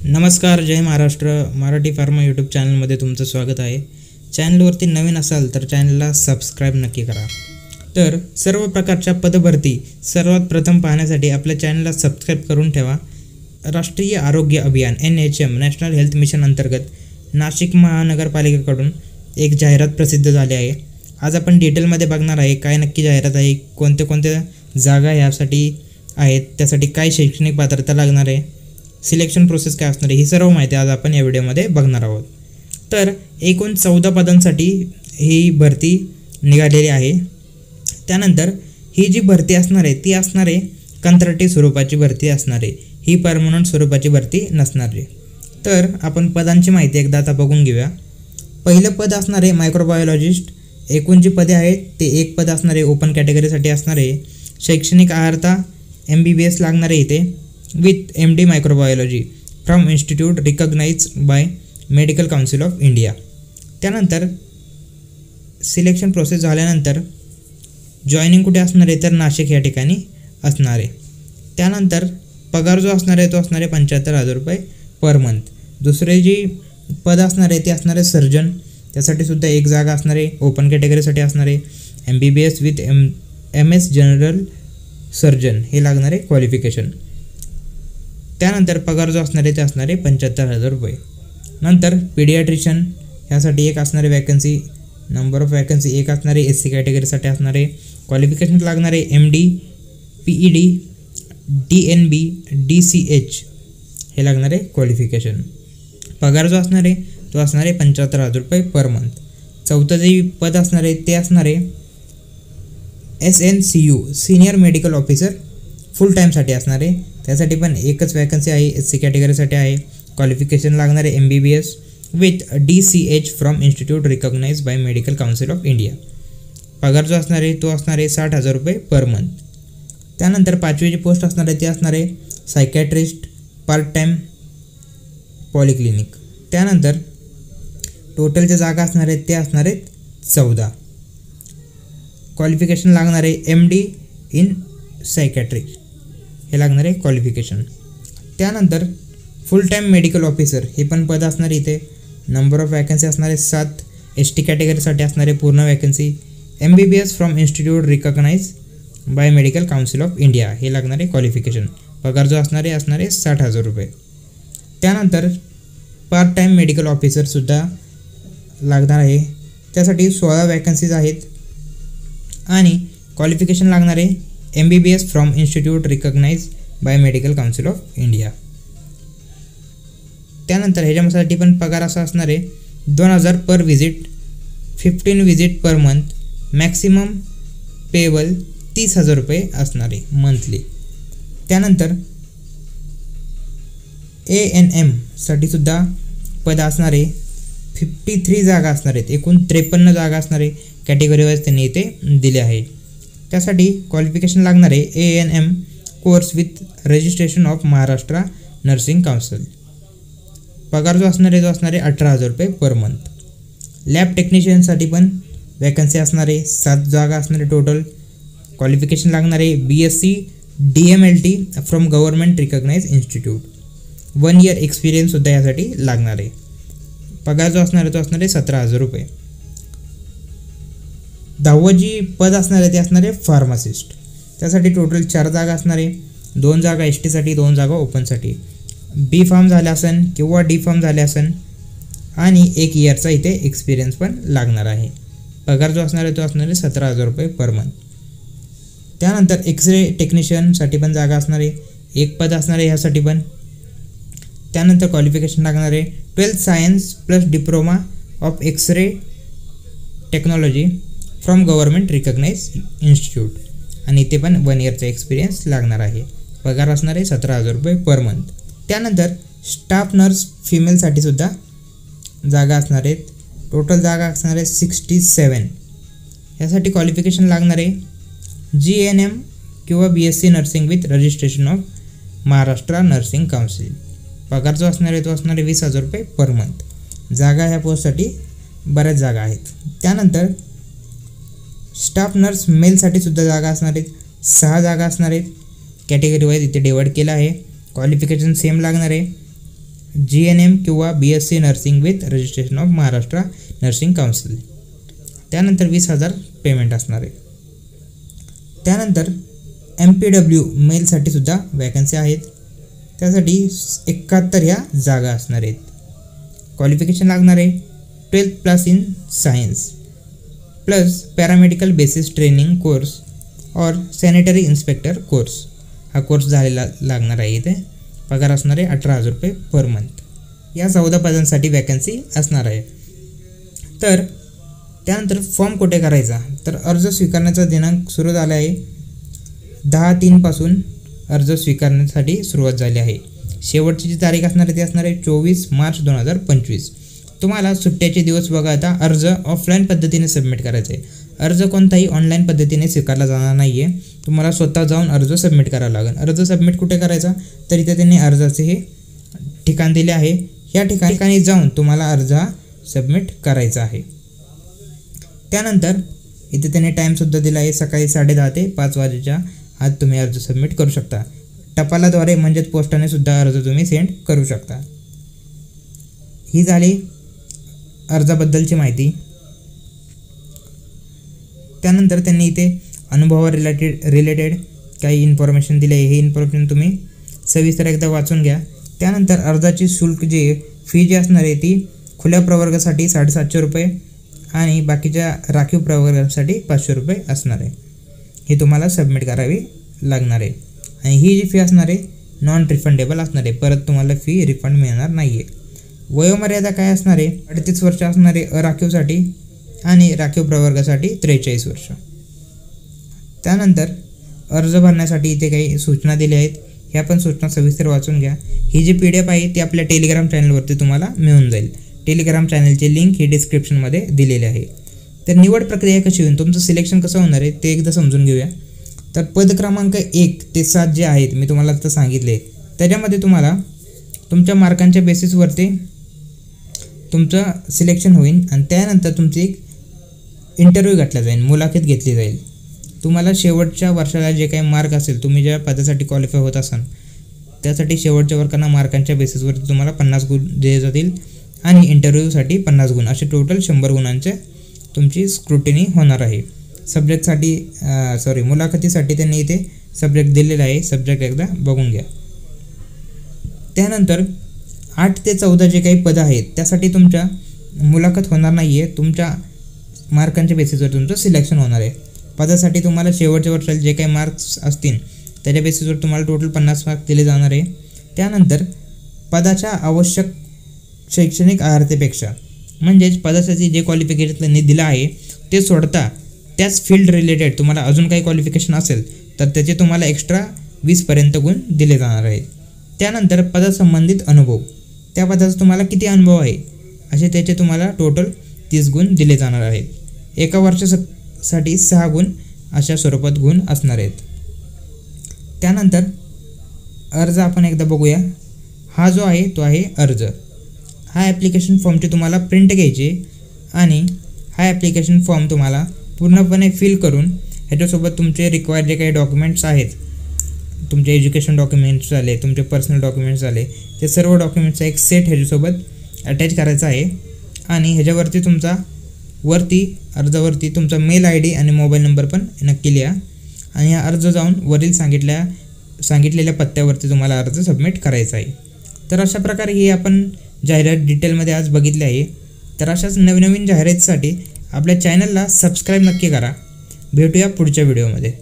नमस्कार, जय Maharashtra. Marathi pharma YouTube चॅनलमध्ये तुमचं स्वागत आहे. चॅनलवरती नवीन असाल तर चॅनलला सबस्क्राईब नक्की करा. तर सर्व प्रकारच्या पदभरती सर्वात प्रथम पाहण्यासाठी आपल्या चॅनलला सबस्क्राईब करून ठेवा. राष्ट्रीय आरोग्य अभियान NHM नॅशनल हेल्थ मिशन अंतर्गत नाशिक महानगरपालिकेकडून एक जाहिरात प्रसिद्ध झाली आहे. आज आपण डिटेलमध्ये बघणार आहे काय नक्की जाहिरात आहे, कोणत्या जागा यासाठी आहेत, त्यासाठी काय शैक्षणिक पात्रता लागणार आहे, सिलेक्शन प्रोसेस काय असणार आहे, ही सर्व माहिती आज आपण या व्हिडिओमध्ये बघणार आहोत. तर एकूण 14 पदांसाठी ही भरती निघालेली आहे. त्यानंतर ही जी भरती असणार आहे ती असणार आहे कंत्राटी स्वरूपाची भरती असणार आहे. ही परमनंट स्वरूपाची भरती नसणार आहे. तर आपण पदांची माहिती एकदा आता बघून घेऊया. पहिलं पद असणार आहे मायक्रोबायोलॉजिस्ट. एकूण जी पदे आहेत ते एक पद असणार आहे ओपन कॅटेगरीसाठी असणार आहे. शैक्षणिक अर्हता MBBS लागणार आहे इथे with MD microbiology from institute recognise by medical council of India. त्यानंतर सिलेक्शन प्रोसेस झाल्यानंतर जॉईनिंग कुठे असणार आहे तर नाशिक या ठिकाणी असणार आहे. त्यानंतर पगार जो असणार आहे तो असणार आहे 75,000 रुपये पर मंथ. दुसरे जी पद असणार आहे ते असणार आहे सर्जन. त्यासाठी सुद्धा एक जागा असणार आहे. ओपन कॅटेगरीसाठी असणार आहे MBBS with MS general surgeon हे लागणार आहे क्वालिफिकेशन. त्यानंतर पगार जो असणार आहे ते असणार आहे 75,000 रुपये. नंतर पीडियाट्रिशियन ह्यासाठी एक असणारे वॅकन्सी, नंबर ऑफ वॅकन्सी एक असणार आहे. SC कॅटेगरीसाठी असणार आहे. क्वालिफिकेशन लागणार आहे MD PED DNB DCH हे लागणार आहे क्वालिफिकेशन. पगार जो असणार आहे तो असणार आहे 75,000 रुपये पर मंथ. चौथं जे पद असणार आहे ते असणार आहे SNCU सिनियर मेडिकल ऑफिसर फुल टाईमसाठी असणार आहे. त्यासाठी पण एकच वॅकन्सी आहे. SC कॅटेगरीसाठी आहे. क्वालिफिकेशन लागणार आहे MBBS with DCH from institute recognise by medical council of India. पगार जो असणार आहे तो असणार आहे 60,000 रुपये पर मंथ. त्यानंतर पाचवी जी पोस्ट असणार आहे ती असणार आहे सायकॅट्रिस्ट पार्ट टाईम पॉलिक्लिनिक. त्यानंतर टोटलच्या जागा असणार आहेत ते असणार आहेत 14. क्वालिफिकेशन लागणार आहे MD इन सायकॅट्री हे लागणार आहे क्वालिफिकेशन. त्यानंतर फुल टाईम मेडिकल ऑफिसर हे पण पद असणार इथे. नंबर ऑफ वॅकन्सी असणार आहे 7. ST कॅटेगरीसाठी असणार आहे पूर्ण vacancy. MBBS from institute recognise by medical council of India हे लागणार आहे क्वालिफिकेशन. पगार जो असणार आहे 60,000 रुपये. त्यानंतर पार्ट टाईम मेडिकल ऑफिसरसुद्धा लागणार आहे. त्यासाठी 16 वॅकन्सीज आहेत आणि क्वालिफिकेशन लागणार आहे MBBS from institute recognise by medical council of India. त्यानंतर ह्याच्यासाठी पण पगार असा असणार आहे 2,000 per visit, 15 visit per month, maximum payable 30,000 रुपये असणार आहे मंथली. त्यानंतर ANM साठी सुद्धा पद असणार आहे. 53 जागा असणार आहेत. एकूण 53 जागा असणार आहे. कॅटेगरी वाईज त्यांनी इथे दिले आहे. त्यासाठी क्वालिफिकेशन लागणार आहे ANM course with registration of Maharashtra nursing council. पगार जो असणार आहे तो असणार आहे 18,000 रुपये पर मंथ. लॅब टेक्निशियनसाठी पण वॅकन्सी असणार आहे. 7 जागा असणार आहे टोटल. क्वालिफिकेशन लागणार आहे BSc DMLT from government recognise institute. 1 year एक्सपिरियन्ससुद्धा यासाठी लागणार आहे. पगार जो असणार आहे तो असणार आहे 17,000 रुपये. 10वं जी पद असणार आहे ते असणार आहे फार्मासिस्ट. त्यासाठी टोटल 4 जागा असणार आहे. 2 जागा ST साठी, 2 जागा ओपनसाठी. B फार्म झाले असन किंवा D फार्म झाले असन आणि 1 इयरचा इथे एक्सपिरियन्स पण लागणार आहे. पगार जो असणार आहे तो असणार आहे 17,000 रुपये पर मंथ. त्यानंतर एक्सरे टेक्निशियनसाठी पण जागा असणार आहे. 1 पद असणार आहे ह्यासाठी पण. त्यानंतर क्वालिफिकेशन लागणार आहे 12th science plus diploma of X ray technology from government recognise institute आणि इथे पण 1 इयरचा एक्सपिरियन्स लागणार आहे. पगार असणार आहे 17,000 रुपये पर मंथ. त्यानंतर स्टाफ नर्स फिमेलसाठी सुद्धा जागा असणार आहेत. टोटल जागा असणार आहे 67. ह्यासाठी क्वालिफिकेशन लागणार आहे GNM किंवा BSc nursing with registration of Maharashtra nursing council. पगार जो असणार आहे तो असणार आहे 20,000 रुपये पर मंथ. जागा ह्या पोस्टसाठी बऱ्याच जागा आहेत. त्यानंतर स्टाफ नर्स मेलसाठी सुद्धा जागा असणार आहेत. 6 जागा असणार आहेत. कॅटेगरी वाईज इथे डिवाइड केला आहे. क्वालिफिकेशन सेम लागणार आहे. GNM किंवा BSc nursing with registration of Maharashtra nursing council. त्यानंतर 20,000 पेमेंट असणार आहे. त्यानंतर MPW मेलसाठी सुद्धा वॅकन्सी आहेत. त्यासाठी 71 ह्या जागा असणार आहेत. क्वालिफिकेशन लागणार आहे 12+ in science plus paramedical basis training course और सॅनिटरी इन्स्पेक्टर कोर्स. हा कोर्स झालेला लागणार आहे. इथे पगार असणार आहे 18,000 रुपये पर मंथ. या 14 पदांसाठी वॅकन्सी असणार आहे. तर त्यानंतर फॉर्म कुठे करायचा, तर अर्ज स्वीकारण्याचा दिनांक सुरू झाला आहे. 10/3 पासून अर्ज स्वीकारण्यासाठी सुरुवात झाली आहे. शेवटची जी तारीख असणार आहे ती असणार आहे 24 मार्च 2025. तुम्हाला सुट्ट्याचे दिवस वगळता अर्ज ऑफलाईन पद्धतीने सबमिट करायचा आहे. अर्ज कोणताही ऑनलाईन पद्धतीने स्वीकारला जाणार नाही आहे. तुम्हाला स्वतः जाऊन अर्ज सबमिट करावा लागेल. अर्ज सबमिट कुठे करायचा, तर इथे त्यांनी अर्जाचे हे ठिकाण दिले आहे. या ठिकाणी जाऊन तुम्हाला अर्ज हा सबमिट करायचा आहे. त्यानंतर इथे त्यांनी टाईमसुद्धा दिला आहे. सकाळी 10:30 ते 5 वाजेच्या आत तुम्ही अर्ज सबमिट करू शकता. टपालाद्वारे म्हणजेच पोस्टाने सुद्धा अर्ज तुम्ही सेंड करू शकता. ही झाली अर्जाबद्दलची माहिती. त्यानंतर त्यांनी इथे अनुभवा रिलेटेड काही इन्फॉर्मेशन दिले आहे. हे इन्फॉर्मेशन तुम्ही सविस्तर एकदा वाचून घ्या. त्यानंतर अर्जाची शुल्क फी जी असणार आहे ती खुल्या प्रवर्गासाठी 750 रुपये आणि बाकीच्या राखीव प्रवर्गासाठी 500 रुपये असणार आहे. हे तुम्हाला सबमिट करावी लागणार आहे. आणि ही जी फी असणार आहे नॉन रिफंडेबल असणार आहे. परत तुम्हाला फी रिफंड मिळणार नाही आहे. वयोमर्यादा काय असणार आहे, 38 वर्ष असणार आहे अराखीवसाठी आणि राखीव प्रवर्गासाठी 43 वर्ष. त्यानंतर अर्ज भरण्यासाठी इथे काही सूचना दिल्या आहेत. ह्या पण सूचना सविस्तर वाचून घ्या. ही जी PDF आहे ती आपल्या टेलिग्राम चॅनलवरती तुम्हाला मिळून जाईल. टेलिग्राम चॅनलची लिंक ही डिस्क्रिप्शनमध्ये दिलेली आहे. तर निवड प्रक्रिया कशी होईल, तुमचं सिलेक्शन कसं होणार आहे ते एकदा समजून घेऊया. तर पद क्रमांक 1 ते 7 जे आहेत मी तुम्हाला आता सांगितले, त्याच्यामध्ये तुम्हाला तुमच्या मार्कांच्या बेसिसवरती तुमचं सिलेक्शन होईल आणि त्यानंतर तुमची एक इंटरव्ह्यू घेतला जाईल, मुलाखत घेतली जाईल. तुम्हाला शेवटच्या वर्षाला जे काही मार्क असेल, तुम्ही ज्या पदासाठी क्वालिफाय होत असाल त्यासाठी शेवटच्या वर्गांना मार्कांच्या बेसिसवरती तुम्हाला 50 गुण दिले जातील आणि इंटरव्ह्यूसाठी 50 गुण, असे टोटल 100 गुणांचे तुमची स्क्रुटिनी होणार आहे. मुलाखतीसाठी त्यांनी इथे सब्जेक्ट दिलेला आहे. सब्जेक्ट एकदा बघून घ्या. त्यानंतर 8 ते 14 जे काही पदं आहेत त्यासाठी तुमच्या मुलाखत होणार नाही आहे. तुमच्या मार्कांच्या बेसिसवर तुमचं सिलेक्शन होणार आहे. पदासाठी तुम्हाला शेवटच्या वर्षाला जे काही मार्क्स असतील त्याच्या बेसिसवर तुम्हाला टोटल 50 मार्क दिले जाणार आहे. त्यानंतर पदाच्या आवश्यक शैक्षणिक अर्हतेपेक्षा म्हणजेच पदासाठी जे क्वालिफिकेशन त्यांनी दिलं आहे ते सोडता त्याच फील्ड रिलेटेड तुम्हाला अजून काही क्वालिफिकेशन असेल तर त्याचे तुम्हाला एक्स्ट्रा 20पर्यंत गुण दिले जाणार आहेत. त्यानंतर पदासंबंधित अनुभव, त्या पदाचा तुम्हाला किती अनुभव आहे असे त्याचे तुम्हाला टोटल 30 गुण दिले जाणार आहेत. एका वर्षासाठी 6 गुण अशा स्वरूपात गुण असणार आहेत. त्यानंतर अर्ज आपण एकदा बघूया. हा जो आहे तो आहे अर्ज. हा ॲप्लिकेशन फॉर्मची तुम्हाला प्रिंट घ्यायची आणि हा ॲप्लिकेशन फॉर्म तुम्हाला पूर्णपणे फिल करून ह्याच्यासोबत तुमचे रिक्वायर्ड जे काही डॉक्युमेंट्स आहेत, तुमचे एज्युकेशन डॉक्युमेंट्स झाले, तुमचे पर्सनल डॉक्युमेंट्स झाले, ते सर्व डॉक्युमेंट्सचा एक सेट ह्याच्यासोबत अटॅच करायचा आहे. आणि ह्याच्यावरती तुमचा अर्जावरती तुमचा मेल ID आणि मोबाईल नंबर पण नक्की लिहा. आणि हा अर्ज जाऊन वरील सांगितलेल्या पत्त्यावरती तुम्हाला अर्ज सबमिट करायचा आहे. तर अशा प्रकारे ही आपण जाहिरात डिटेलमध्ये आज बघितली आहे. तर अशाच नवीन जाहिरातीसाठी आपल्या चॅनलला सबस्क्राईब नक्की करा. भेटूया पुढच्या व्हिडिओमध्ये.